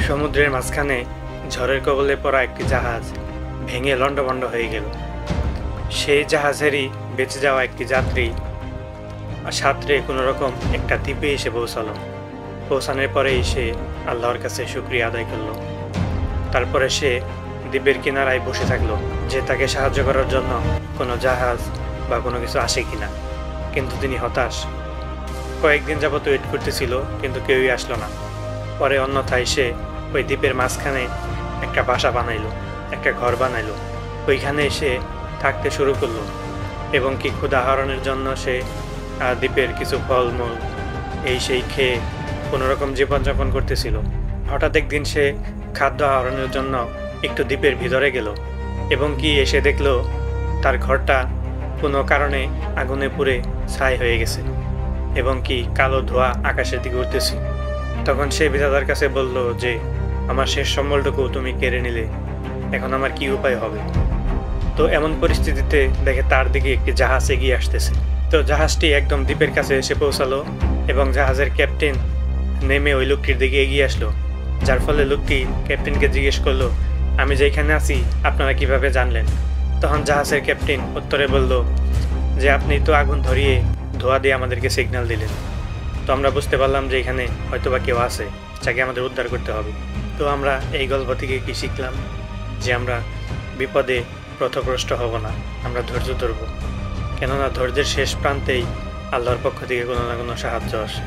সমুদ্রের মাঝখানে ঝড়ের কবলে পড়া একটি জাহাজ ভেঙে লণ্ডভণ্ড হয়ে গেল। সেই জাহাজেরই বেঁচে যাওয়া একটি যাত্রী সাঁতরে কোনো রকম একটা দ্বীপে এসে পৌঁছালো। পৌঁছানোর পরেই সে আল্লাহর কাছে শুকরিয়া আদায় করলো। তারপরে সে দ্বীপের কিনারায় বসে থাকলো যে তাকে সাহায্য করার জন্য কোনো জাহাজ বা কোনো কিছু আসে কিনা। কিন্তু তিনি হতাশ। কয়েকদিন যাবত ওয়েট করতেছিল, কিন্তু কেউই আসলো না। পরে অন্যথায় সে ওই দ্বীপের মাঝখানে একটা বাসা বানাইলো, একটা ঘর বানাইলো। ওইখানে সে থাকতে শুরু করলো এবং কি ক্ষুধা আহরণের জন্য সে দ্বীপের কিছু ফলমূল এই সেই খেয়ে কোনোরকম জীবনযাপন করতেছিল। হঠাৎ একদিন সে খাদ্য আহরণের জন্য একটু দ্বীপের ভিতরে গেল এবং কি এসে দেখলো তার ঘরটা কোনো কারণে আগুনে পুড়ে ছাই হয়ে গেছে এবং কি কালো ধোঁয়া আকাশের দিকে উঠতেছে। তখন সে বিধাতার কাছে বলল যে আমার শেষ সম্বলটুকু তুমি কেড়ে নিলে, এখন আমার কি উপায় হবে? তো এমন পরিস্থিতিতে দেখে তার দিকে একটি জাহাজ এগিয়ে আসতেছে। তো জাহাজটি একদম দ্বীপের কাছে এসে পৌঁছালো এবং জাহাজের ক্যাপ্টেন নেমে ওই লোকটির দিকে এগিয়ে আসলো, যার ফলে লোকটি ক্যাপ্টেনকে জিজ্ঞেস করলো, আমি যেখানে আছি আপনারা কিভাবে জানলেন? তখন জাহাজের ক্যাপ্টেন উত্তরে বলল যে আপনি তো আগুন ধরিয়ে ধোঁয়া দিয়ে আমাদেরকে সিগন্যাল দিলেন, তো আমরা বুঝতে পারলাম যে এখানে হয়তোবা কেউ আছে যাকে আমাদের উদ্ধার করতে হবে। তো আমরা এই গল্প থেকে কি শিখলাম? যে আমরা বিপদে পথভ্রষ্ট হব না, আমরা ধৈর্য ধরব, কেননা ধৈর্যের শেষ প্রান্তেই আল্লাহর পক্ষ থেকে কোনো না কোনো সাহায্য আসে।